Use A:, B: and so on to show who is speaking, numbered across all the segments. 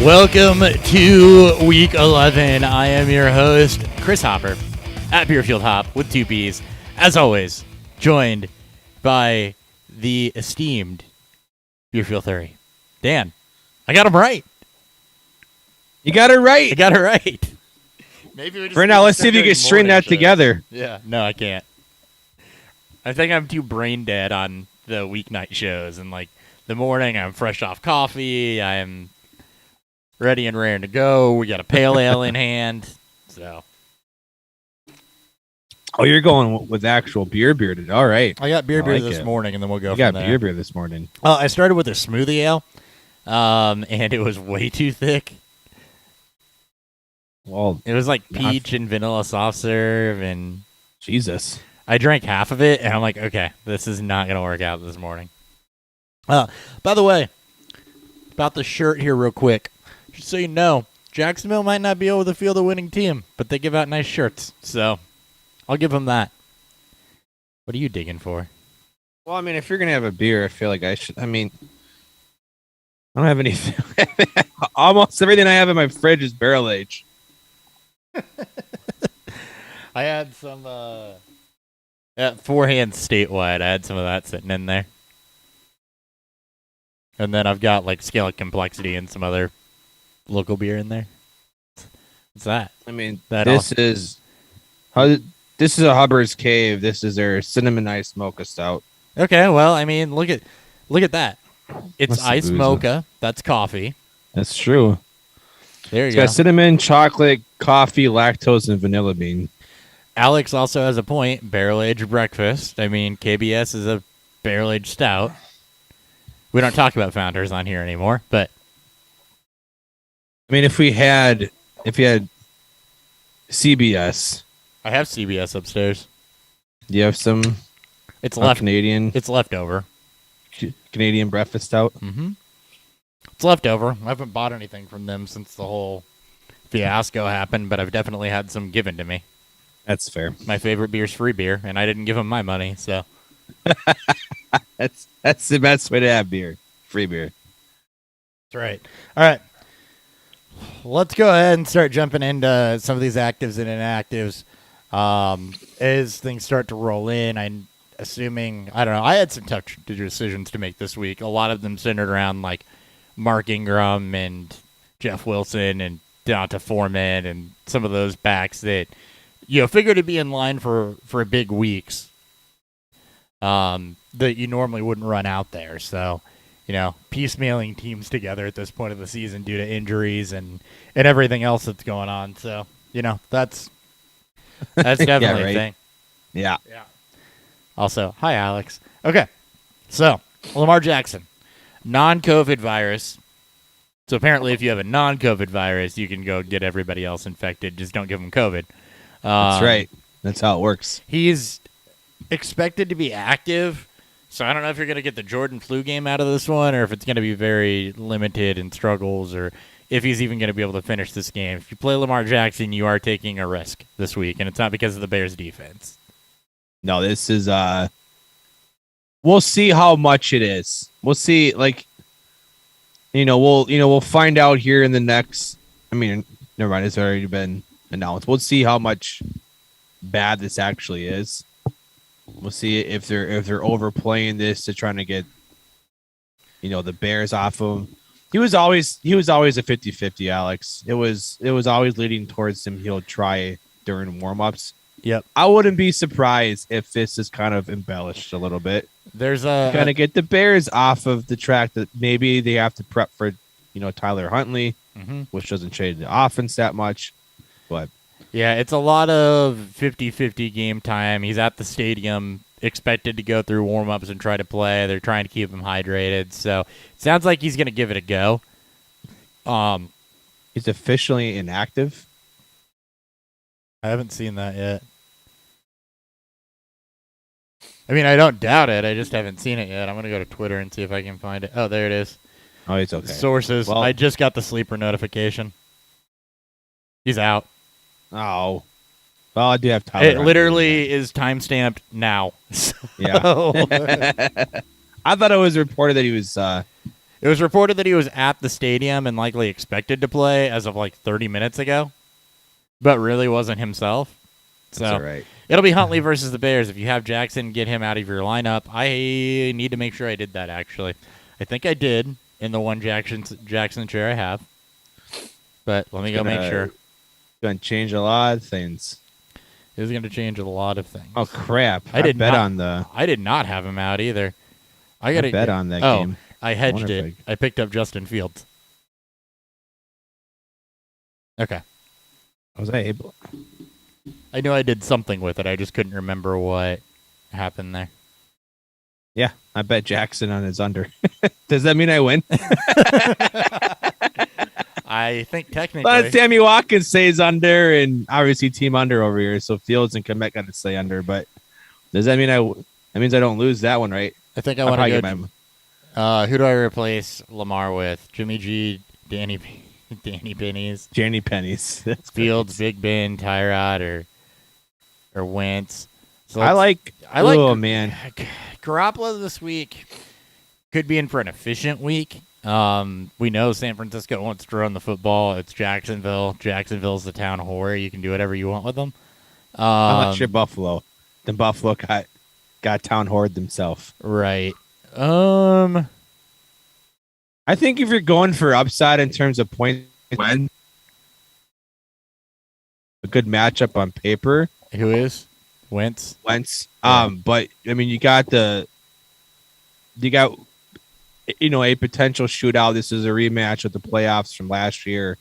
A: Welcome to Week 11. I am your host, Chris Hopper, at Beerfield Hop with two B's. As always, joined by the esteemed Beerfield 30. Dan, I got him right.
B: You got it right.
A: I got it right. Maybe we just
B: For now, let's see if you can string that together.
A: Yeah, no, I can't. I think I'm too brain dead on the weeknight shows, and like the morning, I'm fresh off coffee. I'm ready and raring to go. We got a pale ale in hand, so.
B: Oh, you're going with actual beer today. All right.
A: I got beer
B: like
A: this
B: it.
A: morning, and then we'll go
B: You
A: from
B: got
A: there.
B: beer this morning.
A: I started with a smoothie ale, and it was way too thick.
B: Well,
A: It was like peach and vanilla soft serve, and
B: Jesus.
A: I drank half of it, and I'm like, okay, this is not going to work out this morning. By the way, about the shirt here real quick. Just so you know, Jacksonville might not be able to field a winning team, but they give out nice shirts, so I'll give them that. What are you digging for?
B: Well, I mean, if you're going to have a beer, I feel like I should. I mean, I don't have anything. Almost everything I have in my fridge is barrel age.
A: I had some forehand statewide. I had some of that sitting in there. And then I've got like Scale of Complexity and some other local beer in there. What's that?
B: I mean,
A: That
B: this is a Hubbard's Cave. This is their cinnamon ice mocha stout.
A: Okay, well, I mean, look at that. It's
B: What's the
A: ice
B: booze?
A: mocha. That's coffee.
B: That's true.
A: There you
B: It's
A: go.
B: got cinnamon, chocolate, coffee, lactose, and vanilla bean.
A: Alex also has a point. Barrel-aged breakfast. I mean, KBS is a barrel-aged stout. We don't talk about founders on here anymore, but
B: I mean, if you had CBS,
A: I have CBS upstairs.
B: do you have some
A: It's left.
B: Canadian
A: It's leftover.
B: Canadian breakfast stout?
A: Mm-hmm. It's leftover. I haven't bought anything from them since the whole fiasco happened, but I've definitely had some given to me.
B: That's fair.
A: My favorite beer is free beer, and I didn't give them my money, so.
B: That's the best way to have beer. Free beer.
A: That's right. All right. Let's go ahead and start jumping into some of these actives and inactives. As things start to roll in, I'm assuming, I don't know, I had some tough decisions to make this week. A lot of them centered around like Mark Ingram and Jeff Wilson and Donta Foreman and some of those backs that, figured to be in line for big weeks that you normally wouldn't run out there. So, piecemealing teams together at this point of the season due to injuries and everything else that's going on. So, that's definitely a thing.
B: Yeah.
A: Yeah. Also, hi, Alex. Okay. So, Lamar Jackson, non-COVID virus. So, apparently, if you have a non-COVID virus, you can go get everybody else infected. Just don't give them COVID.
B: That's right. That's how it works.
A: He's expected to be active. So I don't know if you're going to get the Jordan flu game out of this one or if it's going to be very limited and struggles or if he's even going to be able to finish this game. If you play Lamar Jackson, you are taking a risk this week, and it's not because of the Bears' defense.
B: No, this is we'll see how much it is. We'll see, we'll find out here in the next, never mind, it's already been announced. We'll see how much bad this actually is. We'll see if they're overplaying this to trying to get the Bears off of him. He was always a 50-50, Alex. It was always leading towards him. He'll try during warm-ups.
A: Yep.
B: I wouldn't be surprised if this is kind of embellished a little bit.
A: There's
B: kind of get the Bears off of the track that maybe they have to prep for Tyler Huntley, which doesn't change the offense that much, but.
A: Yeah, it's a lot of 50-50 game time. He's at the stadium, expected to go through warm-ups and try to play. They're trying to keep him hydrated. So it sounds like he's going to give it a go.
B: He's officially inactive.
A: I haven't seen that yet. I don't doubt it. I just haven't seen it yet. I'm going to go to Twitter and see if I can find it. Oh, there it is.
B: Oh, he's okay.
A: Sources.
B: Well,
A: I just got the sleeper notification. He's out.
B: Oh. Well, I do have Tyler.
A: It literally is timestamped now. So.
B: Yeah. I thought it was reported that he was
A: It was reported that he was at the stadium and likely expected to play as of like 30 minutes ago, but really wasn't himself. So
B: That's all right.
A: it'll be Huntley versus the Bears. If you have Jackson, get him out of your lineup. I need to make sure I did that, actually. I think I did in the one Jackson chair I have. But let me go make sure.
B: Going to change a lot of things.
A: It is going to change a lot of things.
B: Oh, crap.
A: I did
B: not
A: have him out either. I got to
B: bet on that game.
A: I hedged it. I picked up Justin Fields. Okay.
B: Was I able?
A: I knew I did something with it. I just couldn't remember what happened there.
B: Yeah, I bet Jackson on his under. Does that mean I win?
A: I think technically.
B: But Sammy Watkins stays under, and obviously team under over here. So Fields and Komet got to stay under. But does that mean that means I don't lose that one, right?
A: I think I want to go. Who do I replace Lamar with? Jimmy G, Danny Pennies.
B: Danny Pennies.
A: Fields, Big Ben, Tyrod, or Wentz. So
B: I like. Oh man,
A: Garoppolo this week could be in for an efficient week. We know San Francisco wants to run the football. It's Jacksonville. Jacksonville's the town whore. You can do whatever you want with them.
B: Unless you're Buffalo. Then Buffalo got town whored themselves.
A: Right.
B: I think if you're going for upside in terms of points, a good matchup on paper.
A: Who is? Wentz.
B: Yeah. But I mean, you got a potential shootout. This is a rematch of the playoffs from last year,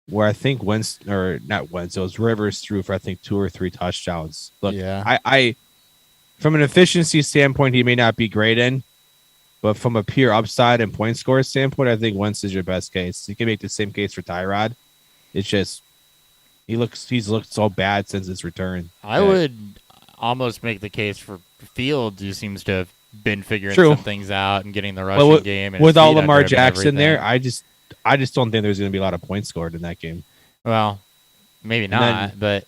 B: where I think it was Rivers threw for I think 2 or 3 touchdowns. Look,
A: yeah.
B: I from an efficiency standpoint, he may not be great in, but from a pure upside and point score standpoint, I think Wentz is your best case. You can make the same case for Tyrod. It's just he's looked so bad since his return.
A: I would almost make the case for Fields, who seems to have been figuring some things out and getting the rushing game. And
B: with all Lamar Jackson there, I just don't think there's going to be a lot of points scored in that game.
A: Well, maybe not, but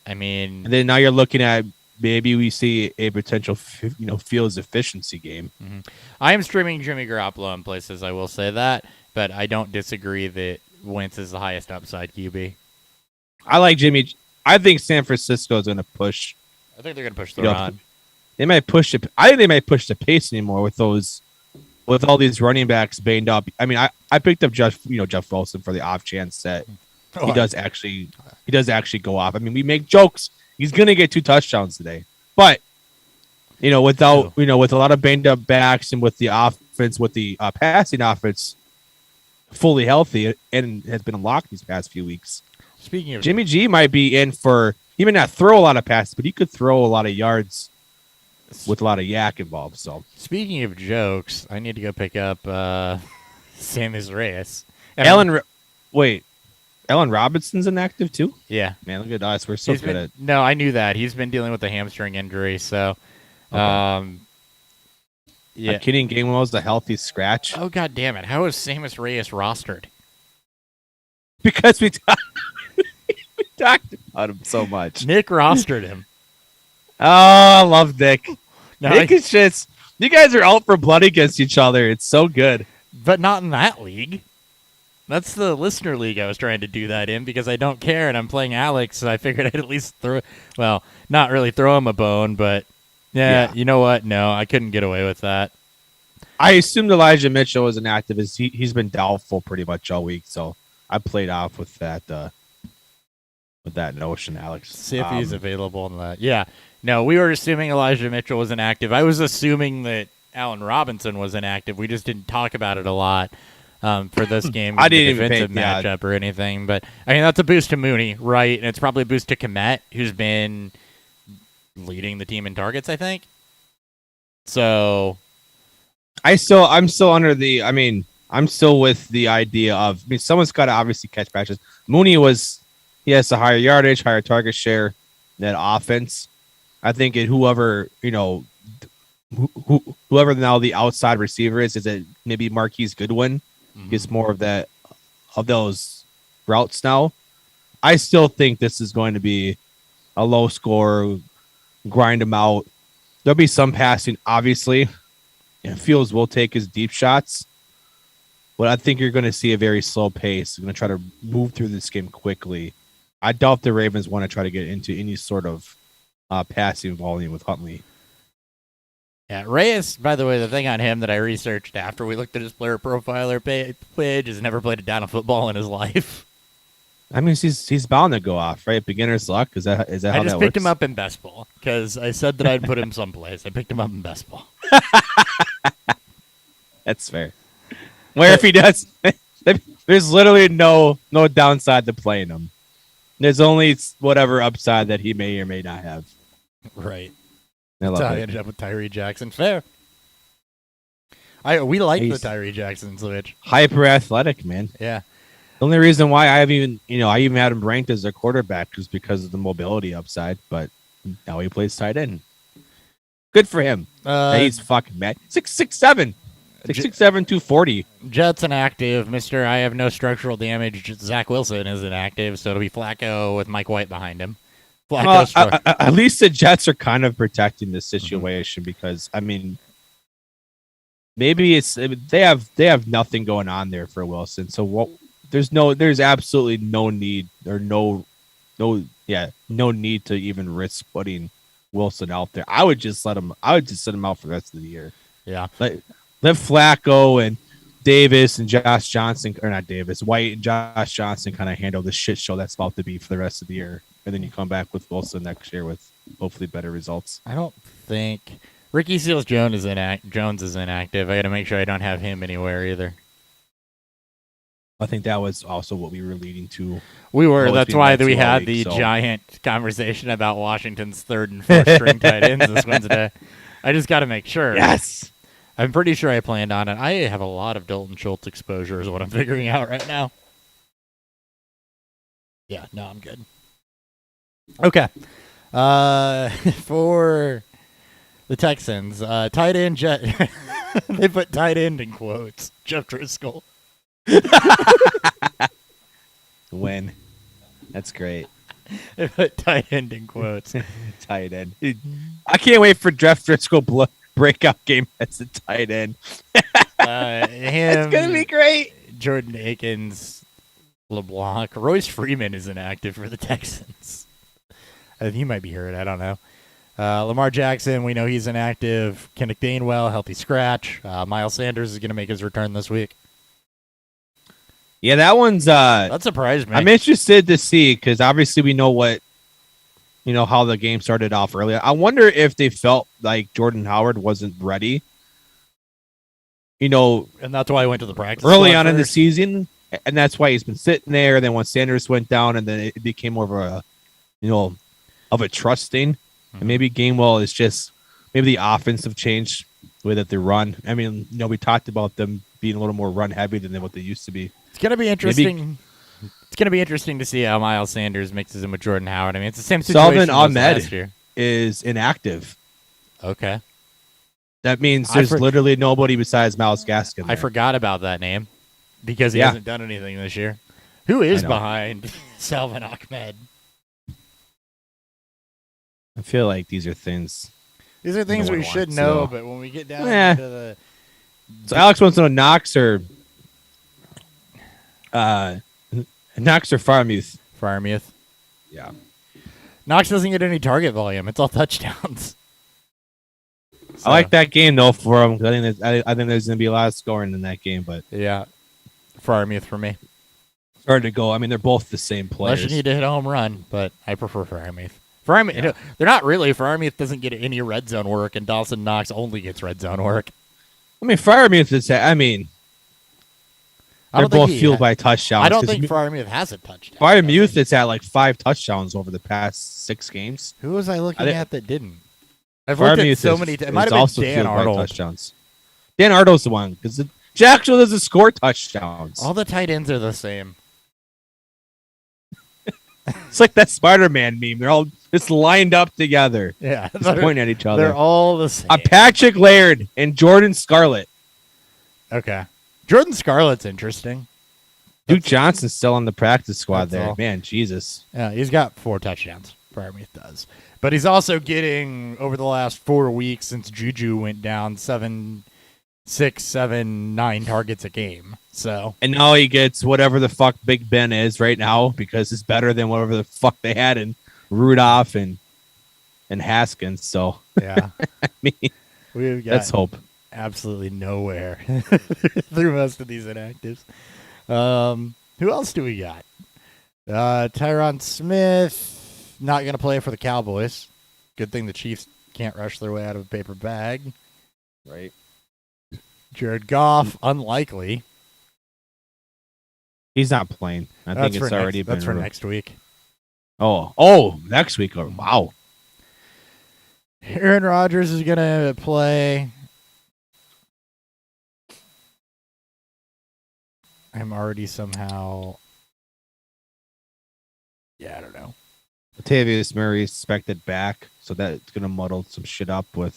A: I mean,
B: and then now you're looking at maybe we see a potential, Fields efficiency game.
A: Mm-hmm. I am streaming Jimmy Garoppolo in places. I will say that, but I don't disagree that Wentz is the highest upside QB.
B: I like Jimmy. I think San Francisco is going to push.
A: I think they're going to push the run.
B: They might push it. I think they might push the pace anymore with all these running backs banged up. I mean, I picked up Jeff Wilson for the off chance that he does actually go off. I mean, we make jokes. He's going to get 2 touchdowns today, but with a lot of banged up backs and with the offense, with the passing offense fully healthy and has been unlocked these past few weeks.
A: Speaking of
B: Jimmy G might be in for, he may not throw a lot of passes, but he could throw a lot of yards with a lot of yak involved. So
A: speaking of jokes, I need to go pick up Sammy's Reyes.
B: Allen Robinson's inactive too?
A: Yeah.
B: Man, look at us. We're so good at.
A: No, I knew that. He's been dealing with a hamstring injury, so yeah.
B: Kenny Gainwell's the healthy scratch.
A: Oh, god damn it. How is Samus Reyes rostered?
B: Because we talked about him so much.
A: Nick rostered him.
B: Oh, I love Nick.
A: No,
B: Nick is just, you guys are out for blood against each other. It's so good.
A: But not in that league. That's the listener league I was trying to do that in because I don't care and I'm playing Alex, so I figured I'd at least not really throw him a bone, but yeah. You know what? No, I couldn't get away with that.
B: I assumed Elijah Mitchell was an activist. He's been doubtful pretty much all week, so I played off with that notion, Alex.
A: See if he's available in that. Yeah. No, we were assuming Elijah Mitchell was inactive. I was assuming that Allen Robinson was inactive. We just didn't talk about it a lot for this game.
B: I didn't even
A: defensive matchup or anything. But, I mean, that's a boost to Mooney, right? And it's probably a boost to Komet, who's been leading the team in targets, I think. So
B: I'm still with the idea of, someone's got to obviously catch passes. Mooney he has a higher yardage, higher target share than offense. I think whoever now the outside receiver is it maybe Marquise Goodwin gets more of those routes now. I still think this is going to be a low score, grind them out. There'll be some passing, obviously. And Fields will take his deep shots, but I think you're going to see a very slow pace. They're going to try to move through this game quickly. I doubt the Ravens want to try to get into any sort of passing volume with Huntley.
A: Yeah, Reyes, by the way, the thing on him that I researched after we looked at his player profiler page is never played a down of football in his life.
B: I mean, he's bound to go off, right? Beginner's luck. Is that how that works?
A: I just picked him up in best ball because I said that I'd put him someplace. I picked him up in best ball.
B: That's fair. Where if he does, there's literally no downside to playing him. There's only whatever upside that he may or may not have.
A: Right.
B: I love
A: That's how I
B: it.
A: ended up with Tyree Jackson. Fair. We like the Tyree Jackson switch.
B: Hyper athletic, man.
A: Yeah.
B: The only reason why I even had him ranked as a quarterback is because of the mobility upside, but now he plays tight end. Good for him. He's fucking mad. 6'7". 6'7", 240.
A: Jets inactive. Mr. I have no structural damage. Zach Wilson is inactive, so it'll be Flacco with Mike White behind him.
B: At least the Jets are kind of protecting this situation because, I mean, maybe they have nothing going on there for Wilson. So there's absolutely no need or no need to even risk putting Wilson out there. I would just sit him out for the rest of the year.
A: Yeah.
B: Let Flacco and Davis and Josh Johnson, or not Davis, White and Josh Johnson kind of handle the shit show that's about to be for the rest of the year. And then you come back with Wilson next year with hopefully better results.
A: I don't think Ricky Seals-Jones is inactive. I got to make sure I don't have him anywhere either.
B: I think that was also what we were leading to.
A: We were. That's why we had the giant conversation about Washington's third and fourth string tight ends this Wednesday. I just got to make sure.
B: Yes.
A: I'm pretty sure I planned on it. I have a lot of Dalton Schultz exposure is what I'm figuring out right now. Yeah, no, I'm good. Okay. For the Texans, tight end Jet. They put tight end in quotes. Jeff Driscoll.
B: Win. That's great.
A: They put tight end in quotes.
B: Tight end. I can't wait for Jeff Driscoll breakout game as a tight end.
A: It's
B: gonna be great.
A: Jordan Akins, LeBlanc, Royce Freeman is inactive for the Texans. He might be hurt. I don't know. Lamar Jackson, we know he's inactive. Kenneth Gainwell, healthy scratch. Miles Sanders is going to make his return this week.
B: Yeah, that one's.
A: That surprised me.
B: I'm interested to see because obviously we know how the game started off earlier. I wonder if they felt like Jordan Howard wasn't ready. And
A: that's why I went to the practice
B: early on in the season, and that's why he's been sitting there. Then when Sanders went down, and then it became more of a, of a trust thing. Mm-hmm. And maybe Gainwell is just maybe the offensive changed the way that they run. I mean, we talked about them being a little more run heavy than what they used to be.
A: It's gonna be interesting. It's gonna be interesting to see how Miles Sanders mixes in with Jordan Howard. I mean, it's the same situation.
B: Salvin Ahmed
A: last year
B: is inactive.
A: Okay.
B: That means there's literally nobody besides Myles Gaskin.
A: I forgot about that name because he hasn't done anything this year. Who is behind Salvin Ahmed?
B: I feel like these are things.
A: These are things we should know, but when we get down into the.
B: So Alex wants to know Knox or Freiermuth.
A: Freiermuth.
B: Yeah.
A: Knox doesn't get any target volume. It's all touchdowns.
B: So. I like that game though for him. I think there's going to be a lot of scoring in that game, but
A: yeah, Freiermuth for me.
B: It's hard to go. I mean, they're both the same players.
A: Unless you need to hit a home run, but I prefer Freiermuth. They're not really. Freiermuth doesn't get any red zone work, and Dawson Knox only gets red zone work.
B: I mean, Freiermuth is. I mean, they're both fueled by touchdowns.
A: I don't think Freiermuth has a touchdown.
B: Freiermuth is at like 5 touchdowns over the past 6 games.
A: Who was I looking at that didn't? I've looked at so many. It might have been Dan Arnold.
B: Touchdowns. Dan Arnold's the one because Jacksonville doesn't score touchdowns.
A: All the tight ends are the same.
B: It's like that Spider-Man meme. They're all just lined up together.
A: Yeah,
B: just pointing at each other.
A: They're all the same.
B: Patrick Laird and Jordan Scarlett.
A: Okay, Jordan Scarlett's interesting.
B: Duke Johnson's still on the practice squad there.
A: All.
B: Man, Jesus.
A: Yeah, he's got 4 touchdowns. Freiermuth does. But he's also getting, over the last 4 weeks since Juju went down, 7 6, 7, 9 targets a game. So
B: And now he gets whatever the fuck Big Ben is right now because it's better than whatever the fuck they had in Rudolph and Haskins. So
A: yeah,
B: I mean,
A: we've
B: let's
A: got
B: hope.
A: absolutely nowhere through most of these inactives. Who else do we got? Tyron Smith not going to play for the Cowboys. Good thing the Chiefs can't rush their way out of a paper bag.
B: Right.
A: Jared Goff, unlikely.
B: He's not playing. I think it's already been.
A: That's for next week.
B: Oh, next week. Oh, wow.
A: Aaron Rodgers is going to play. I'm already somehow. Yeah, I don't know.
B: Latavius Murray expected back, so that's going to muddle some shit up with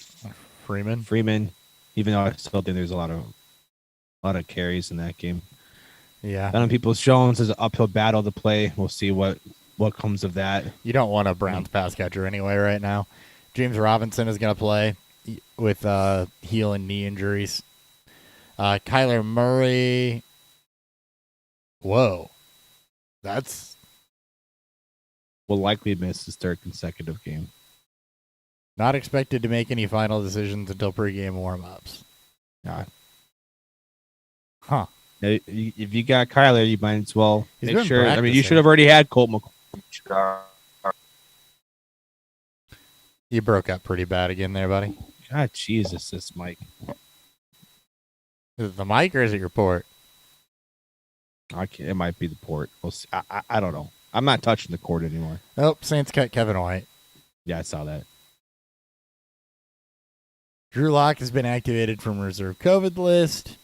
A: Freeman.
B: Even though I still think there's a lot of carries in that game.
A: Yeah.
B: Donovan Peoples-Jones is an uphill battle to play. We'll see what comes of that.
A: You don't want a Browns pass catcher anyway right now. James Robinson is going to play with heel and knee injuries. Kyler Murray. Whoa. That's.
B: Will likely miss his third consecutive game.
A: Not expected to make any final decisions until pregame warm-ups.
B: Yeah.
A: Huh.
B: If you got Kyler, you might as well make sure.
A: Practicing.
B: I mean, you should have already had Colt McCoy.
A: You broke up pretty bad again there, buddy.
B: God, Jesus, this mic.
A: Is it the mic or is it your port?
B: It might be the port. We'll see. I don't know. I'm not touching the cord anymore.
A: Nope, Saints cut Kevin White.
B: Yeah, I saw that.
A: Drew Lock has been activated from reserve COVID list.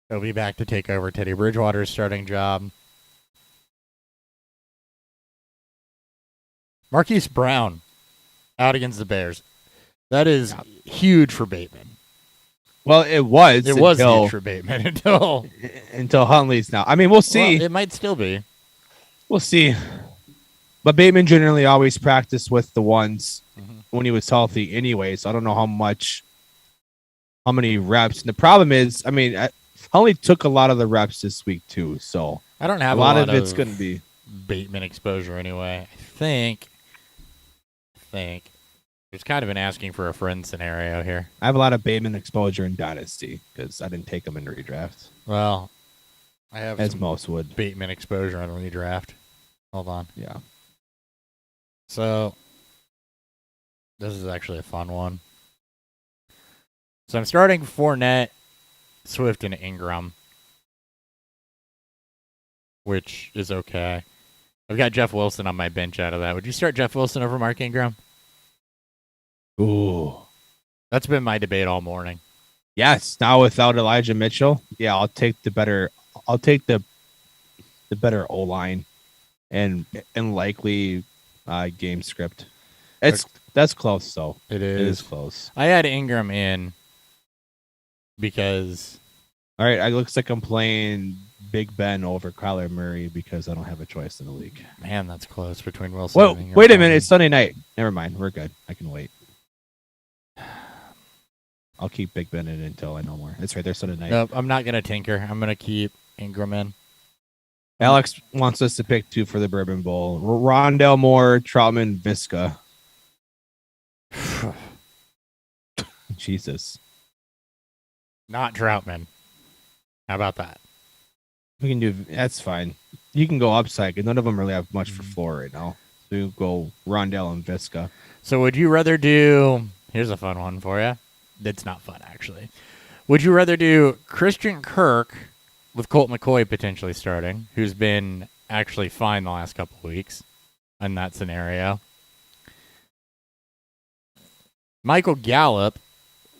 A: He'll be back to take over Teddy Bridgewater's starting job. Marquise Brown out against the Bears. That is huge for Bateman.
B: Well, it was.
A: It was huge for Bateman
B: until Huntley's now. I mean, we'll see.
A: Well, it might still be.
B: We'll see. But Bateman generally always practiced with the ones when he was healthy anyway. So I don't know how many reps. And the problem is, I mean, Huntley took a lot of the reps this week too. So
A: I don't have
B: a lot of it's going to be
A: Bateman exposure anyway. I think it's kind of an asking for a friend scenario here.
B: I have a lot of Bateman exposure in Dynasty because I didn't take him in redraft.
A: Well, I have
B: as most would
A: Bateman exposure on redraft. Hold on.
B: Yeah.
A: So this is actually a fun one. So I'm starting Fournette, Swift, and Ingram, which is okay. I've got Jeff Wilson on my bench out of that. Would you start Jeff Wilson over Mark Ingram?
B: Ooh.
A: That's been my debate all morning.
B: Yes. Now without Elijah Mitchell, yeah, I'll take the better O-line and likely game script. That's close though.
A: It
B: is. It is close.
A: I had Ingram in because
B: all right, it looks like I'm playing Big Ben over Kyler Murray because I don't have a choice in the league.
A: Man, that's close between Wilson
B: and
A: Ingram.
B: Wait a minute, it's Sunday night. Never mind, we're good. I can wait. I'll keep Big Ben in until I know more. It's right there Sunday night.
A: Nope, I'm not going to tinker. I'm going to keep Ingram in.
B: Alex wants us to pick 2 for the Bourbon Bowl. Rondell Moore, Troutman, Visca. Jesus.
A: Not Troutman. How about that?
B: We can do. That's fine. You can go upside because none of them really have much for floor right now. So you go Rondell and Visca.
A: So would you rather do? Here's a fun one for you. That's not fun actually. Would you rather do Christian Kirk with Colt McCoy potentially starting, who's been actually fine the last couple of weeks in that scenario? Michael Gallup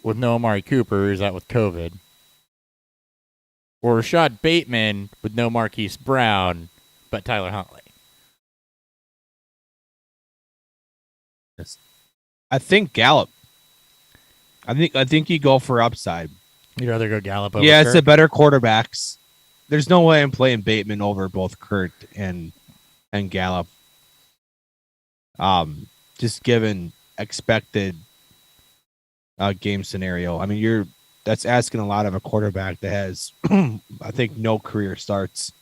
A: with no Amari Cooper, who's out with COVID. Or Rashad Bateman with no Marquise Brown, but Tyler Huntley.
B: I think Gallup. I think you go for upside.
A: You'd rather go Gallup over
B: Yeah,
A: Kirk?
B: it's the better quarterbacks. There's no way I'm playing Bateman over both Kurt and Gallup. Just given expected game scenario. I mean, that's asking a lot of a quarterback that has, I think, no career starts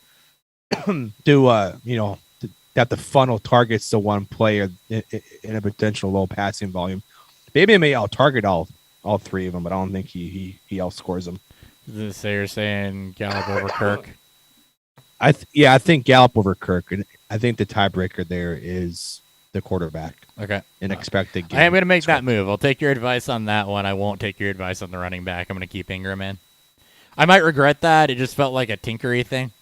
B: to have to funnel targets to one player in a potential low passing volume. Maybe he may out target all three of them, but I don't think he outscores them.
A: So you're saying Gallup over Kirk?
B: I think Gallup over Kirk, and I think the tiebreaker there is the quarterback.
A: Okay.
B: An expected game.
A: I am going to make that move. I'll take your advice on that one. I won't take your advice on the running back. I'm going to keep Ingram in. I might regret that. It just felt like a tinkery thing.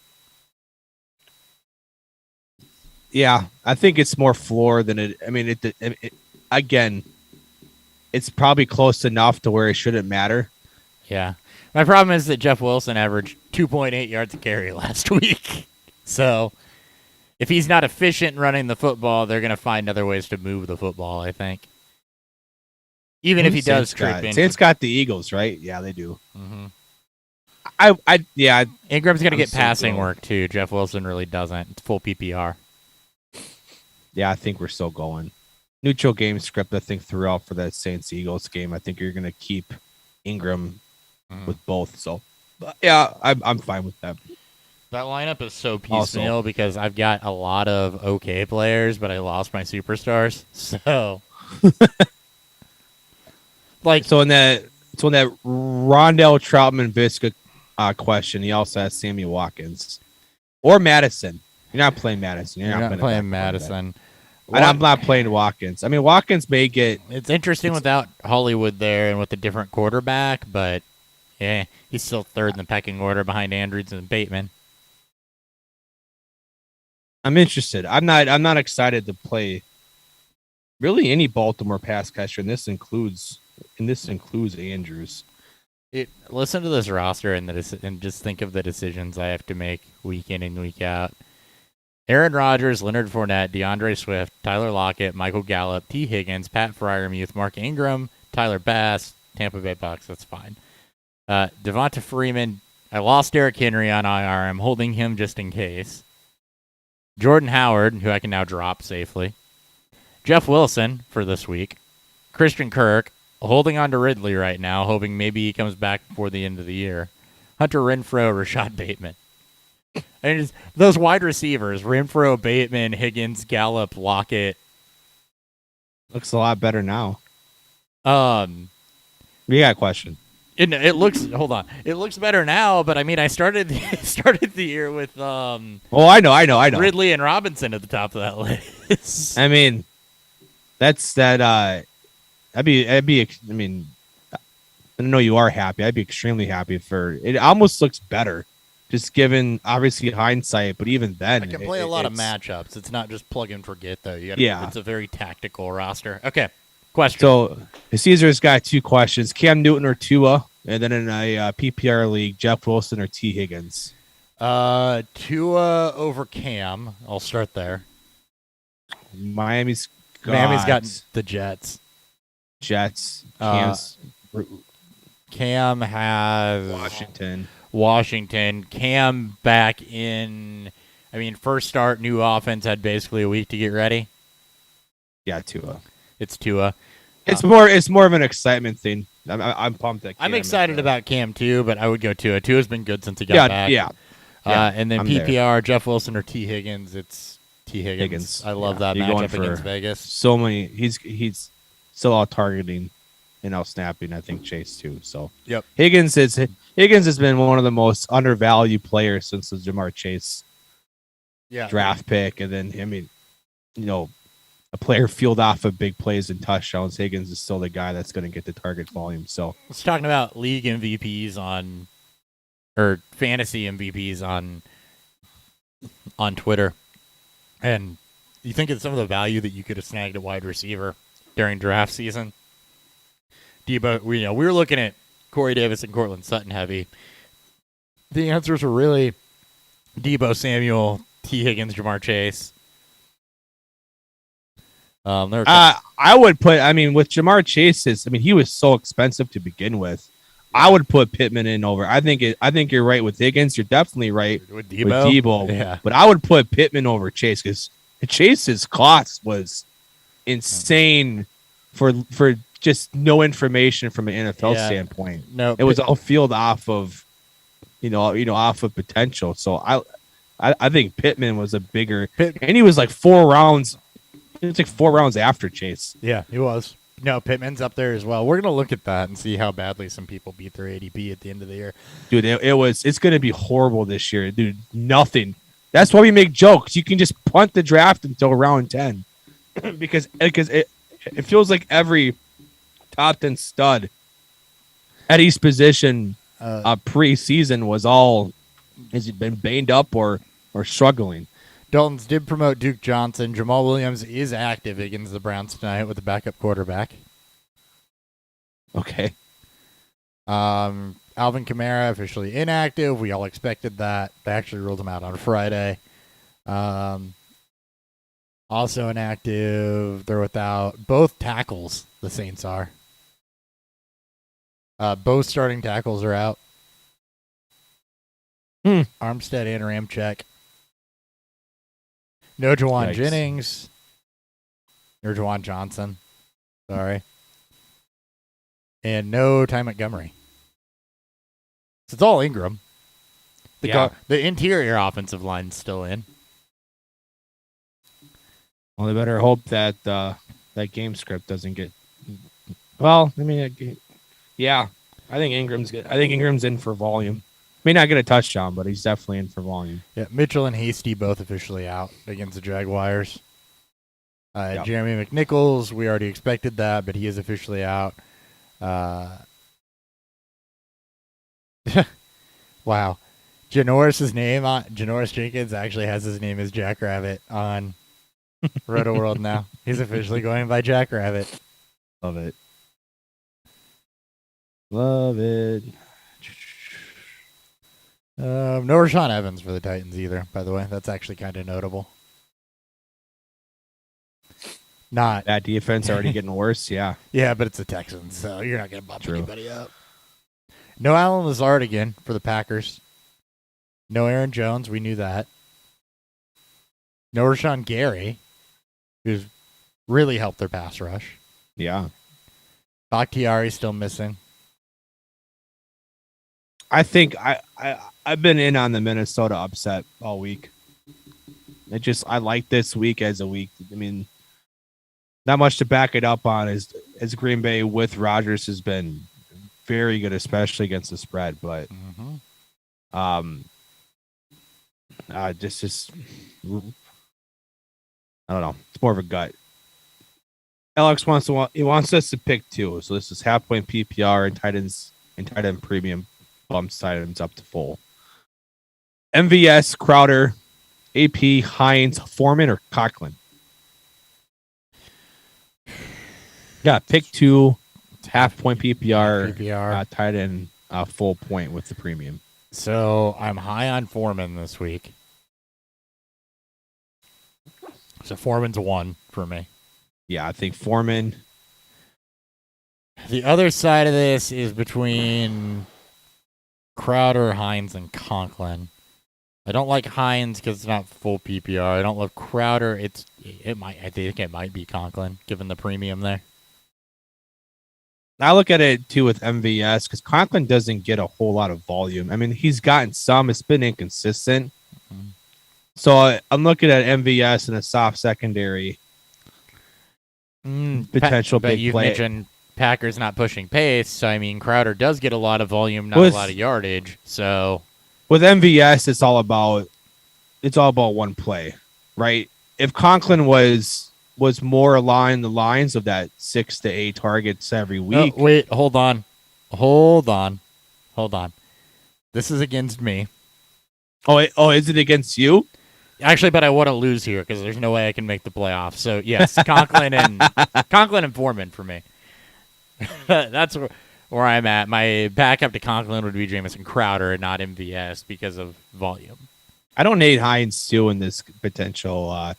B: Yeah, I think it's more floor than it. I mean, again, it's probably close enough to where it shouldn't matter.
A: Yeah. My problem is that Jeff Wilson averaged 2.8 yards a carry last week. So if he's not efficient in running the football, they're going to find other ways to move the football, I think. Even if he does creep in.
B: Saints got the Eagles, right? Yeah, they do.
A: Mm-hmm.
B: Ingram's
A: going to get passing work, too. Jeff Wilson really doesn't. It's full PPR.
B: Yeah, I think we're still going. Neutral game script, I think, throughout for that Saints-Eagles game. I think you're going to keep Ingram with both. So, yeah, I'm fine with that.
A: That lineup is so piecemeal because I've got a lot of okay players, but I lost my superstars. So,
B: so in that Rondell Troutman Visca question, he also has Sammy Watkins or Madison. You're not playing Madison. You're not
A: playing Madison.
B: And I'm not playing Watkins. I mean, Watkins may get.
A: It's interesting without Hollywood there and with a different quarterback, but yeah, he's still third in the pecking order behind Andrews and Bateman.
B: I'm interested. I'm not excited to play really any Baltimore pass catcher, and this includes Andrews.
A: Listen to this roster and just think of the decisions I have to make week in and week out. Aaron Rodgers, Leonard Fournette, DeAndre Swift, Tyler Lockett, Michael Gallup, T. Higgins, Pat Freiermuth, Mark Ingram, Tyler Bass, Tampa Bay Bucks. That's fine. Devonta Freeman. I lost Derrick Henry on IR. I'm holding him just in case. Jordan Howard, who I can now drop safely. Jeff Wilson for this week. Christian Kirk, holding on to Ridley right now, hoping maybe he comes back before the end of the year. Hunter Renfrow, Rashad Bateman. And those wide receivers, Renfrow, Bateman, Higgins, Gallup, Lockett.
B: Looks a lot better now. We got a question.
A: It looks better now, but I mean, I started the year with
B: I know.
A: Ridley and Robinson at the top of that list.
B: I mean, I'd be. I mean, I know you are happy. I'd be extremely happy for it. Almost looks better, just given obviously hindsight. But even then,
A: I can play a lot of matchups. It's not just plug and forget though. It's a very tactical roster. Okay. Question.
B: So Caesar's got two questions: Cam Newton or Tua, and then in a PPR league, Jeff Wilson or T. Higgins.
A: Tua over Cam. I'll start there.
B: Miami's
A: got the Jets. Cam has Washington. Cam back in. I mean, first start, new offense, had basically a week to get ready.
B: Yeah, Tua.
A: It's Tua.
B: It's more of an excitement thing. I'm pumped that Cam
A: I'm excited about Cam too, but I would go Tua. Tua's been good since he got back.
B: Yeah.
A: And then PPR, there. Jeff Wilson or T. Higgins. It's T. Higgins. I love that matchup against Vegas.
B: So many. He's still out targeting and out snapping. I think Chase too. So
A: yep.
B: Higgins has been one of the most undervalued players since the Jamar Chase draft pick, and then a player field off of big plays and touchdowns. Higgins is still the guy that's going to get the target volume. So
A: let's talking about league MVPs or fantasy MVPs on Twitter. And you think of some of the value that you could have snagged at wide receiver during draft season. Debo, we were looking at Corey Davis and Cortland Sutton heavy. The answers were really Debo Samuel, T. Higgins, Jamar Chase.
B: I would put. I mean, with Jamar Chase, he was so expensive to begin with. I would put Pittman in over. I think you're right with Higgins. You're definitely right
A: with Debo. Yeah.
B: But I would put Pittman over Chase because Chase's cost was insane for just no information from an NFL standpoint.
A: No,
B: it was all field off of, off of potential. So I think Pittman was a bigger, and he was like 4 rounds. It was like 4 rounds after Chase.
A: Yeah, he was. No, Pittman's up there as well. We're gonna look at that and see how badly some people beat their ADP at the end of the year.
B: Dude, it's gonna be horrible this year, dude. Nothing. That's why we make jokes. You can just punt the draft until round 10, because it feels like every top 10 stud at each position preseason has been banged up or struggling.
A: Dalton's did promote Duke Johnson. Jamal Williams is active against the Browns tonight with the backup quarterback.
B: Okay.
A: Alvin Kamara officially inactive. We all expected that. They actually ruled him out on Friday. Also inactive. They're without both tackles. The Saints are. Both starting tackles are out. Armstead and Ramczyk. No Jawan Jennings. Or Jawan Johnson. Sorry. And no Ty Montgomery. So it's all Ingram. The interior offensive line's still in.
B: Well, they better hope that that game script doesn't get. Well, I mean, yeah, I think Ingram's good. I think Ingram's in for volume. May not get a touchdown, but he's definitely in for volume.
A: Yeah, Mitchell and Hasty both officially out against the Jaguars. Jeremy McNichols, we already expected that, but he is officially out. Wow. Janoris Jenkins actually has his name as Jackrabbit on Roto World now. He's officially going by Jackrabbit.
B: Love it. Love it.
A: No Rashaan Evans for the Titans either, by the way. That's actually kind of notable. Not
B: that defense already getting worse, yeah.
A: Yeah, but it's the Texans, so you're not going to bump anybody up. No Allen Lazard again for the Packers. No Aaron Jones, we knew that. No Rashawn Gary, who's really helped their pass rush.
B: Yeah.
A: Bakhtiari still missing.
B: I think I've been in on the Minnesota upset all week. I like this week as a week. I mean, not much to back it up on as Green Bay with Rodgers has been very good, especially against the spread. But just I don't know. It's more of a gut. Alex wants us to pick 2. So this is half point PPR and tight end premium bumps tight ends up to full. MVS, Crowder, AP, Hines, Foreman, or Conklin? Yeah, pick 2, half point PPR. Tight end full point with the premium.
A: So I'm high on Foreman this week. So Foreman's 1 for me.
B: Yeah, I think Foreman.
A: The other side of this is between Crowder, Hines, and Conklin. I don't like Hines because it's not full PPR. I don't love Crowder. I think it might be Conklin, given the premium there.
B: I look at it too with MVS because Conklin doesn't get a whole lot of volume. I mean, he's gotten some. It's been inconsistent. Mm-hmm. So I'm looking at MVS in a soft secondary. Potential
A: but
B: big
A: you've
B: play.
A: Mentioned Packers not pushing pace. So, I mean, Crowder does get a lot of volume, not a lot of yardage. So
B: with MVS, it's all about one play, right? If Conklin was more along the lines of that 6 to 8 targets every week.
A: Oh, wait, hold on. This is against me.
B: Oh, is it against you?
A: Actually, but I want to lose here because there's no way I can make the playoffs. So yes, Conklin and Foreman for me. That's where I'm at. My backup to Conklin would be Jamison Crowder and not MVS because of volume.
B: I don't need Hines too in this potential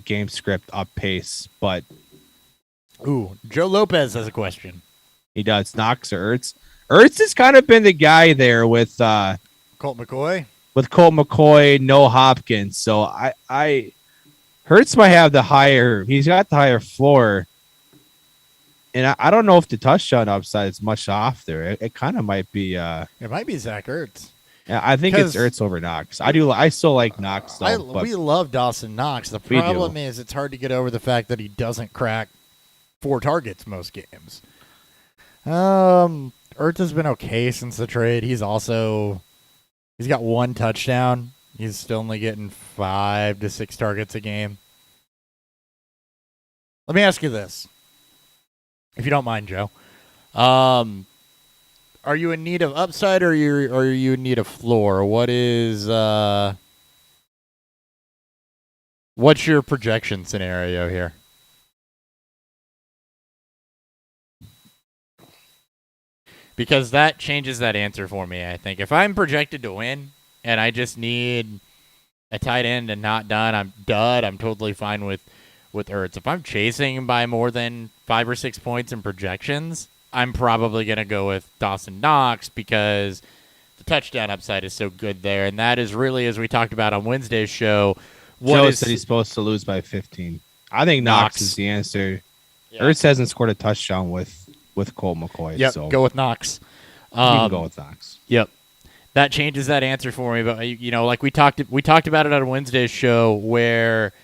B: game script up pace, but
A: Joe Lopez has a question.
B: He does. Knox or Ertz? Ertz has kind of been the guy there with
A: Colt McCoy.
B: With Colt McCoy, no Hopkins. So I Hurts might have he's got the higher floor And I don't know if the touchdown upside is much off there. It kind of might be.
A: It might be Zach Ertz.
B: Yeah, I think it's Ertz over Knox. I still like Knox though.
A: We love Dawson Knox. The problem is it's hard to get over the fact that he doesn't crack 4 targets most games. Ertz has been okay since the trade. He's got 1 touchdown. He's still only getting 5 to 6 targets a game. Let me ask you this, if you don't mind, Joe. Are you in need of upside, or are you in need of floor? What's your projection scenario here? Because that changes that answer for me, I think. If I'm projected to win and I just need a tight end and not done, I'm totally fine with Ertz. If I'm chasing by more than 5 or 6 points in projections, I'm probably going to go with Dawson Knox because the touchdown upside is so good there. And that is really, as we talked about on Wednesday's show,
B: Joe said he's supposed to lose by 15. I think Knox is the answer. Yeah. Ertz hasn't scored a touchdown with Colt McCoy.
A: Yep,
B: so
A: go with Knox.
B: You can go with Knox.
A: Yep. That changes that answer for me. But, like we talked about it on Wednesday's show where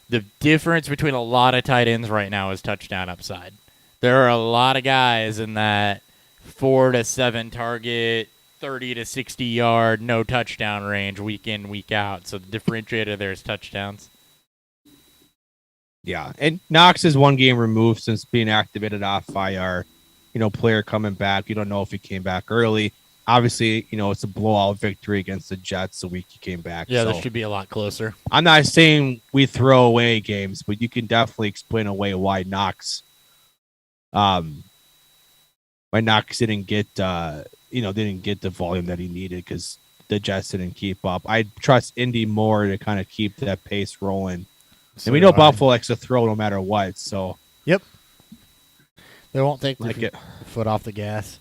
A: the difference between a lot of tight ends right now is touchdown upside. There are a lot of guys in that 4 to 7 target, 30 to 60 yard, no touchdown range week in, week out. So the differentiator there is touchdowns.
B: Yeah, and Knox is 1 game removed since being activated off IR. Player coming back. You don't know if he came back early. Obviously, it's a blowout victory against the Jets the week he came back.
A: Yeah, so this should be a lot closer.
B: I'm not saying we throw away games, but you can definitely explain away why Knox didn't get the volume that he needed because the Jets didn't keep up. I trust Indy more to kind of keep that pace rolling. And we know Buffalo likes to throw no matter what. So
A: yep, they won't take the foot off the gas.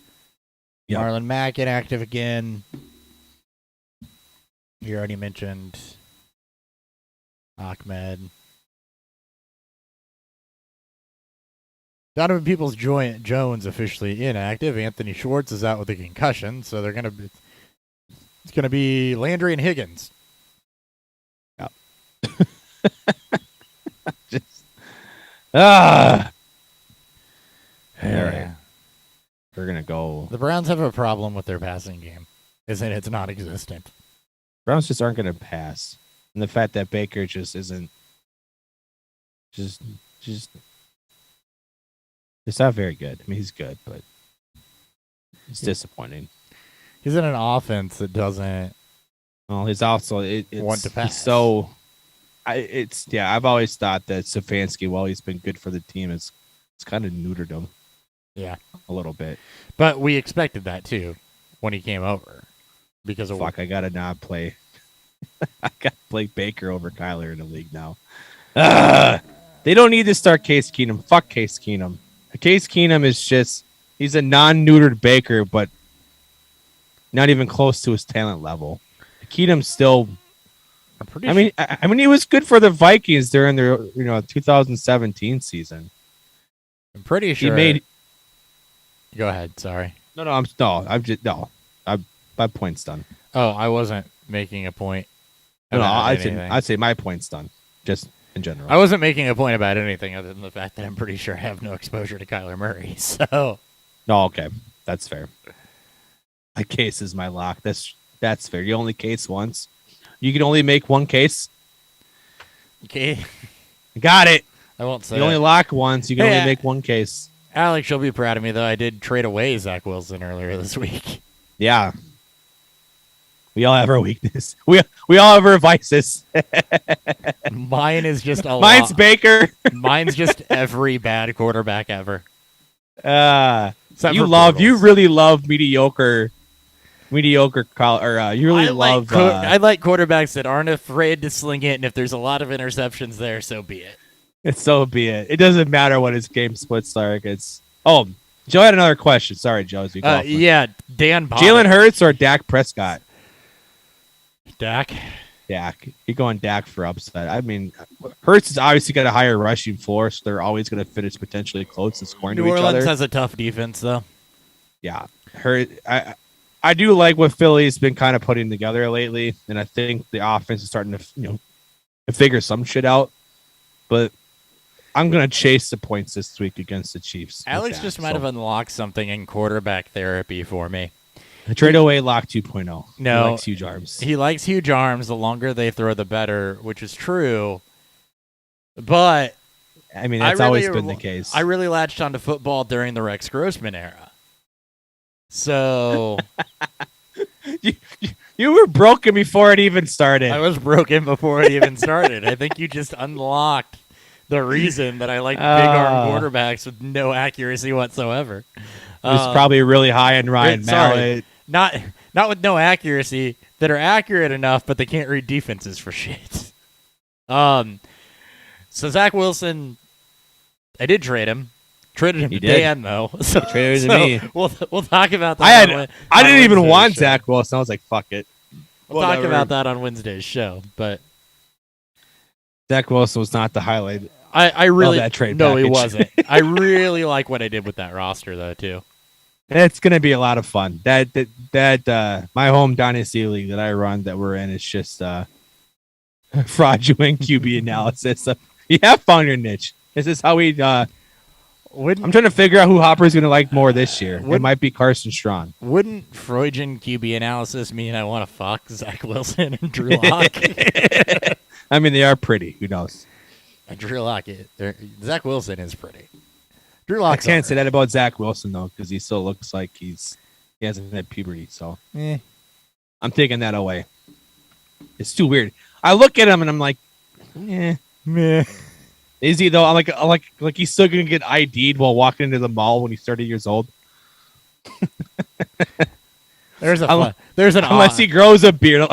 A: Yep. Marlon Mack inactive again. You already mentioned Ahmed. Donovan Peoples-Jones officially inactive. Anthony Schwartz is out with a concussion, so it's gonna be Landry and Higgins.
B: Yep. All right. We're gonna go.
A: The Browns have a problem with their passing game, isn't it? It's non-existent.
B: Browns just aren't gonna pass, and the fact that Baker just isn't, just it's not very good. I mean, he's good, but it's disappointing.
A: He's in an offense that doesn't.
B: Well, he's also
A: want to pass.
B: I've always thought that Stefanski, while he's been good for the team, it's kind of neutered him.
A: Yeah,
B: a little bit.
A: But we expected that too when he came over because of
B: I gotta not play. I gotta play Baker over Kyler in the league now. They don't need to start Case Keenum. Fuck Case Keenum. Case Keenum is he's a non-neutered Baker, but not even close to his talent level. Keenum still. I mean, he was good for the Vikings during their 2017 season.
A: I'm pretty sure
B: he made.
A: Go ahead. Sorry.
B: My point's done.
A: Oh, I wasn't making a point.
B: I'd say my point's done. Just in general.
A: I wasn't making a point about anything other than the fact that I'm pretty sure I have no exposure to Kyler Murray. So.
B: No, okay, that's fair. My case is my lock. That's fair. You only case once. You can only make one case.
A: Okay.
B: Got it.
A: I won't say.
B: You only lock once. You can only make one case.
A: Alex, you'll be proud of me, though. I did trade away Zach Wilson earlier this week.
B: Yeah. We all have our weakness. We all have our vices.
A: Mine is just
B: Mine's Baker.
A: Mine's just every bad quarterback ever.
B: You really love mediocre. I like
A: quarterbacks that aren't afraid to sling it, and if there's a lot of interceptions there, so be it.
B: So be it. It doesn't matter what his game splits are. Joe had another question. Sorry, Joe.
A: Dan Bobbitt.
B: Jalen Hurts or Dak Prescott?
A: Dak.
B: Dak. You're going Dak for upside. I mean, Hurts has obviously got a higher rushing floor, so they're always going to finish potentially close and scoring
A: New
B: to each
A: Orleans
B: other.
A: has a tough defense, though.
B: Yeah, I do like what Philly's been kind of putting together lately, and I think the offense is starting to figure some shit out. But I'm going to chase the points this week against the Chiefs.
A: Alex just might have unlocked something in quarterback therapy for me.
B: Trade away Lock 2.0.
A: No,
B: he likes huge arms.
A: He likes huge arms. The longer they throw, the better, which is true. But
B: I mean, that's always been the case.
A: I really latched onto football during the Rex Grossman era. So
B: you were broken before it even started.
A: I was broken before it even started. I think you just unlocked the reason that I like big arm quarterbacks with no accuracy whatsoever.
B: It was probably really high on Ryan Mallett.
A: Not with no accuracy, that are accurate enough, but they can't read defenses for shit. So Zach Wilson, I did trade him. Traded him to Dan, though. So,
B: traded to me.
A: We'll talk about that.
B: I didn't even want Zach Wilson. I was like, fuck it.
A: We'll talk about that on Wednesday's show. But
B: Zach Wilson was not the highlight.
A: I really
B: that trade
A: no,
B: package.
A: he wasn't. I really like what I did with that roster, though, too.
B: It's gonna be a lot of fun. That my home dynasty league that I run that we're in is just fraudulent QB analysis. So you have found your niche. This is how we. I'm trying to figure out who Hopper's gonna like more this year. It might be Carson Strong.
A: Wouldn't Freudian QB analysis mean I want to fuck Zach Wilson and Drew Lock?
B: I mean, they are pretty. Who knows?
A: Drew Lock, Zach Wilson is pretty. Drew Lock.
B: I can't say that about Zach Wilson though, because he still looks like he hasn't had puberty. So I'm taking that away. It's too weird. I look at him and I'm like, meh. Is he though? I'm like he's still gonna get ID'd while walking into the mall when he's 30 years old. Unless he grows a beard.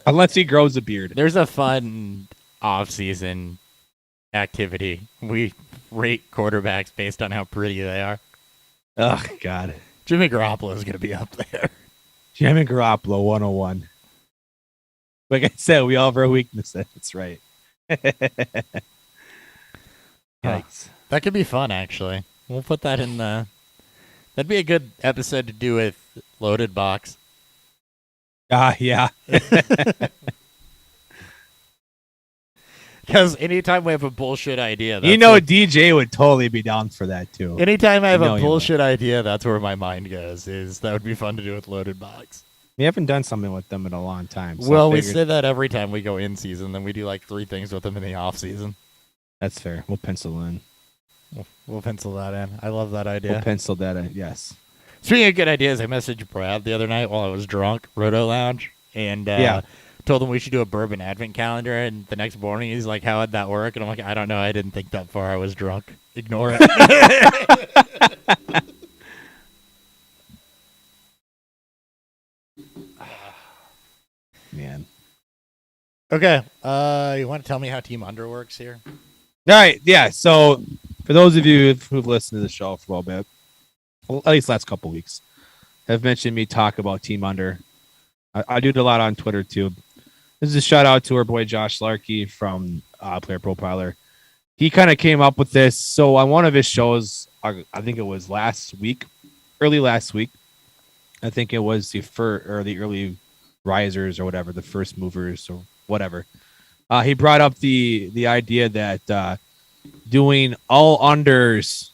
B: Unless he grows a beard.
A: There's a fun off-season activity. We rate quarterbacks based on how pretty they are.
B: Oh God,
A: Jimmy Garoppolo is gonna be up there.
B: Jimmy Garoppolo 101. Like I said, we all have our weaknesses. That's right. Yikes.
A: That could be fun, actually. We'll put that in the... That'd be a good episode to do with Loaded Box.
B: Yeah.
A: Because anytime we have a bullshit idea...
B: DJ would totally be down for that, too.
A: Anytime I have a bullshit idea, that's where my mind goes, is that would be fun to do with Loaded Box.
B: We haven't done something with them in a long time. So
A: well, we say that every time we go in season, then we do like 3 things with them in the off season.
B: That's fair. We'll pencil in.
A: We'll pencil that in. I love that idea.
B: We'll pencil that in, yes.
A: Speaking of good ideas, I messaged Brad the other night while I was drunk, Roto Lounge, and told him we should do a bourbon advent calendar. And the next morning, he's like, "How'd that work?" And I'm like, "I don't know. I didn't think that far. I was drunk. Ignore it."
B: Man.
A: Okay. You want to tell me how Team Under works here?
B: All right. Yeah. So for those of you who've listened to the show for a little bit, well, at least last couple of weeks, have mentioned me talk about Team Under. I do it a lot on Twitter too. This is a shout out to our boy Josh Larkey from Player Profiler. He kind of came up with this. So on one of his shows, I think it was early last week. I think it was the early risers or whatever, the first movers or whatever. He brought up the idea that doing all unders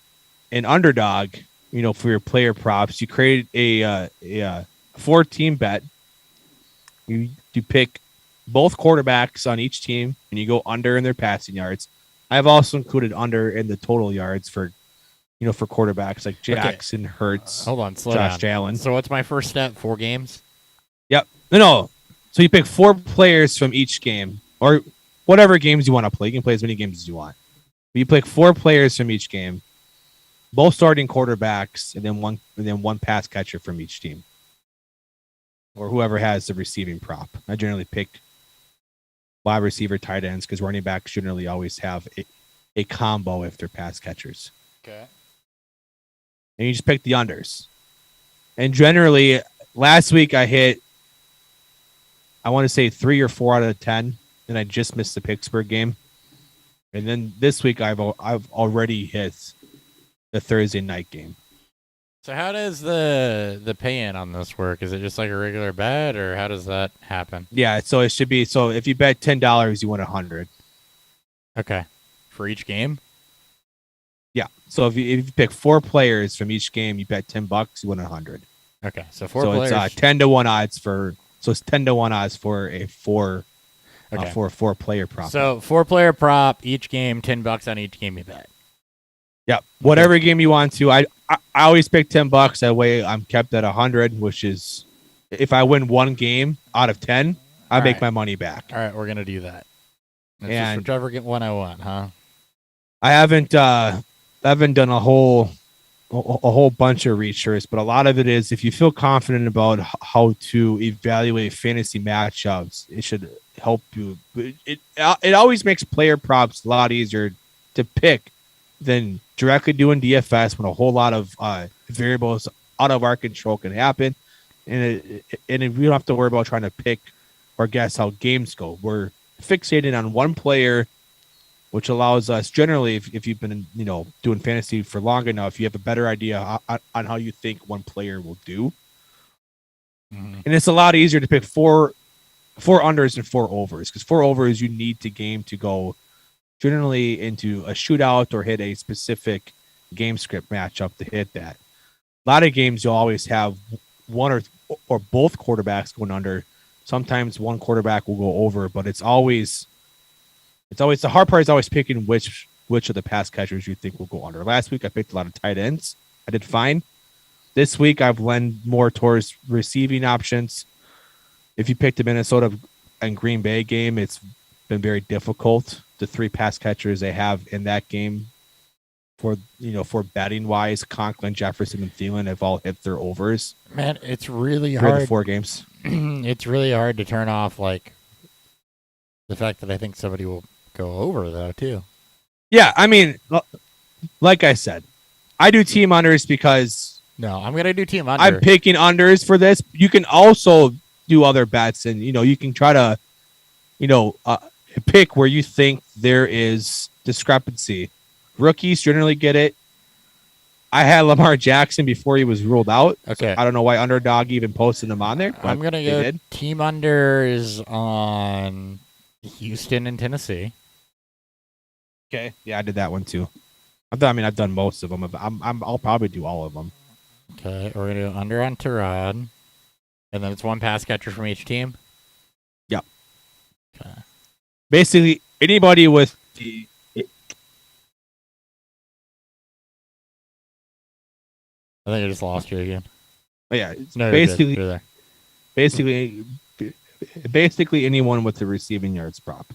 B: and underdog, for your player props, you create a 4-team bet. You pick both quarterbacks on each team, and you go under in their passing yards. I've also included under in the total yards for quarterbacks like Jackson, Hurts.
A: Hold on, slow
B: Josh
A: down.
B: Allen.
A: So what's my first step? 4 games?
B: Yep. No. So you pick 4 players from each game, or whatever games you want to play. You can play as many games as you want. But you pick 4 players from each game, both starting quarterbacks, and then one pass catcher from each team, or whoever has the receiving prop. I generally pick wide receiver, tight ends, because running backs generally always have a combo if they're pass catchers.
A: Okay.
B: And you just pick the unders. And generally, last week I hit I want to say 3 or 4 out of 10, and I just missed the Pittsburgh game. And then this week I've already hit the Thursday night game.
A: So how does the pay-in on this work? Is it just like a regular bet, or how does that happen?
B: Yeah, so it should be, so if you bet $10, you win 100.
A: Okay, for each game.
B: Yeah. So if you pick 4 players from each game, you bet $10, you win 100.
A: Okay, so 4
B: So
A: players.
B: it's 10-1 odds for, so it's 10-1 odds for a
A: Okay.
B: for a 4-player prop.
A: So 4-player prop each game, $10 on each game you bet.
B: Yeah, whatever game you want to. I always pick $10. That way I'm kept at 100, which is, if I win one game out of 10, I make my money back.
A: All right, we're gonna do that. It's
B: And
A: just whichever one I want, huh?
B: I haven't done a whole bunch of research, but a lot of it is, if you feel confident about how to evaluate fantasy matchups, it should help you. It always makes player props a lot easier to pick than directly doing DFS, when a whole lot of variables out of our control can happen, and we don't have to worry about trying to pick or guess how games go. We're fixated on one player, which allows us, generally, if you've been doing fantasy for long enough, you have a better idea on how you think one player will do.
A: Mm-hmm.
B: And it's a lot easier to pick four unders and 4 overs, because 4 overs you need to game to go generally into a shootout or hit a specific game script matchup to hit that. A lot of games you'll always have one or both quarterbacks going under. Sometimes one quarterback will go over, but it's always the hard part is always picking which of the pass catchers you think will go under. Last week I picked a lot of tight ends. I did fine. This week I've leaned more towards receiving options. If you picked the Minnesota and Green Bay game, it's been very difficult. The 3 pass catchers they have in that game for betting wise, Conklin, Jefferson, and Thielen have all hit their overs.
A: Man, it's really
B: hard.
A: hard.
B: The 4 games.
A: It's really hard to turn off like the fact that I think somebody will go over though too.
B: Yeah, I mean, like I said, I do team unders because
A: I'm gonna do team under.
B: I'm picking unders for this. You can also do other bets, and you can try to pick where you think there is discrepancy. Rookies generally get it. I had Lamar Jackson before he was ruled out.
A: Okay.
B: So I don't know why Underdog even posted him on there.
A: I'm going to go team unders on Houston and Tennessee.
B: Okay. Yeah, I did that one too. I've done most of them. I'll probably do all of them.
A: Okay. We're going to do under on Tyrod. And then it's 1 pass catcher from each team?
B: Yep.
A: Okay.
B: Basically, anybody with the...
A: I think I just lost you again.
B: Oh, yeah.
A: No,
B: basically,
A: you're
B: there. Basically anyone with the receiving yards prop.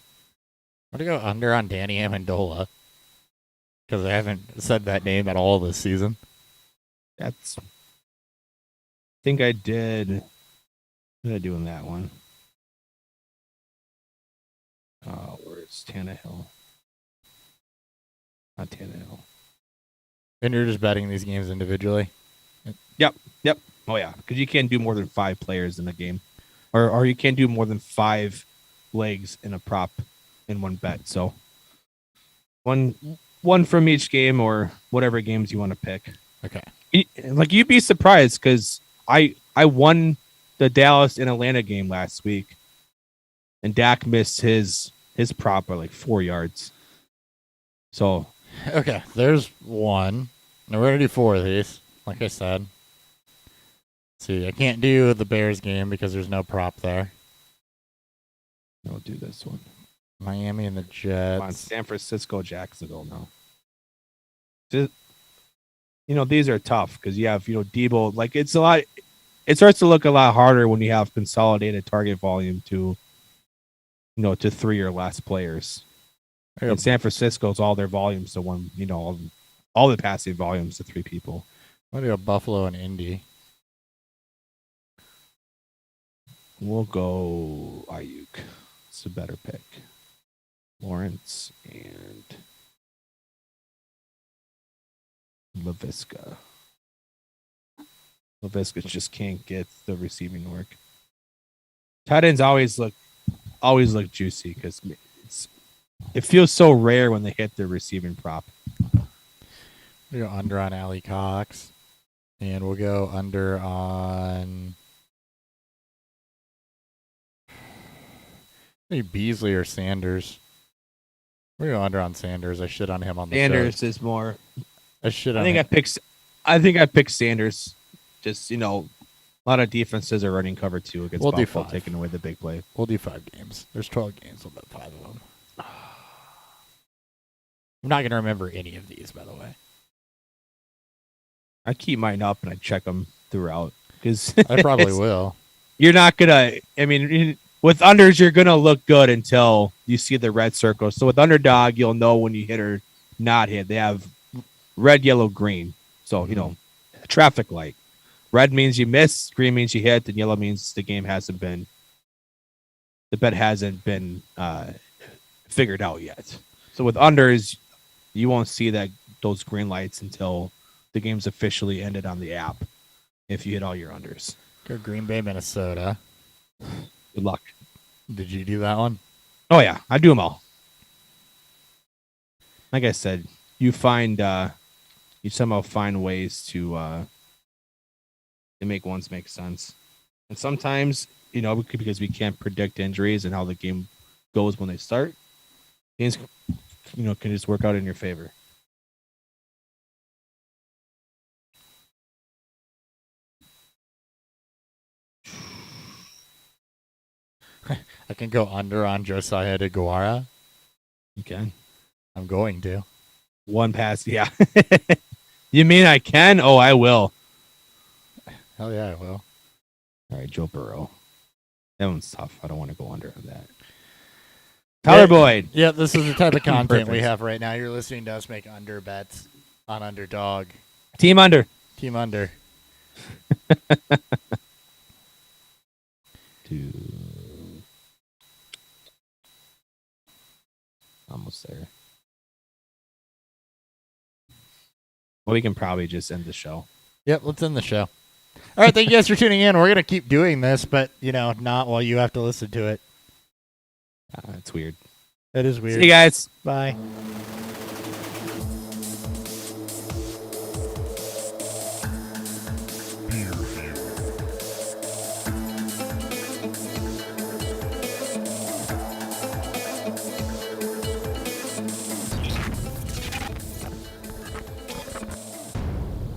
A: I'm going to go under on Danny Amendola, because I haven't said that name at all this season.
B: I think I did. What did I do in that one? Where's Tannehill? Not Tannehill.
A: And you're just betting these games individually?
B: Yep. Oh, yeah. Because you can't do more than 5 players in a game. Or you can't do more than 5 legs in a prop in one bet. So one from each game, or whatever games you want to pick.
A: Okay.
B: Like, you'd be surprised, because I won the Dallas and Atlanta game last week, and Dak missed his prop by like 4 yards. So
A: okay, there's one. Now we're gonna do 4 of these, like I said. Let's see, I can't do the Bears game because there's no prop there.
B: I'll do this one.
A: Miami and the Jets.
B: Come on, San Francisco, Jacksonville now. These are tough because you have, Debo. Like, it's a lot. It starts to look a lot harder when you have consolidated target volume to 3 or less players. And San Francisco's all their volumes to one, all the passive volumes to 3 people.
A: I'm gonna go Buffalo and Indy.
B: We'll go Ayuk. It's a better pick. Lawrence and LaVisca. LaVisca just can't get the receiving work. Tight ends always look juicy because it feels so rare when they hit their receiving prop.
A: We'll go under on Allie Cox. And we'll go under on maybe Beasley or Sanders. We're going under on Sanders. I shit on him on the
B: Sanders
A: show.
B: is more.
A: I shit
B: I
A: on
B: think
A: him.
B: I think I picked Sanders. Just a lot of defenses are running cover 2 against Buffalo, taking away the big play.
A: We'll do 5 games. There's 12 games. We'll bet 5 of them. I'm not going to remember any of these, by the way.
B: I keep mine up and I check them throughout because
A: I probably will.
B: You're not gonna. I mean, with unders, you're gonna look good until you see the red circle. So with underdog, you'll know when you hit or not hit. They have red, yellow, green. So traffic light. Red means you miss. Green means you hit, and yellow means the bet hasn't been figured out yet. So with unders, you won't see those green lights until the game's officially ended on the app. If you hit all your unders,
A: Go Green Bay, Minnesota.
B: good luck.
A: Did you do that one?
B: Oh yeah, I do them all. Like I said, you somehow find ways to make ones make sense, and sometimes because we can't predict injuries and how the game goes when they start, things can just work out in your favor.
A: I can go under on Josiah DeGuara.
B: Okay.
A: I'm going to.
B: One pass, yeah. You mean I can? Oh, I will.
A: Hell yeah, I will.
B: All right, Joe Burrow. That one's tough. I don't want to go under on that. Tyler Boyd.
A: Yeah, this is the type of content we
B: Perfect.
A: have right now. You're listening to us make under bets on Underdog.
B: Team under.
A: Team under.
B: Almost there. Well, we can probably just end the show.
A: Yep, let's end the show. All right, thank you guys for tuning in. We're going to keep doing this, but, not while you have to listen to it.
B: It's weird.
A: That is weird.
B: See you guys.
A: Bye.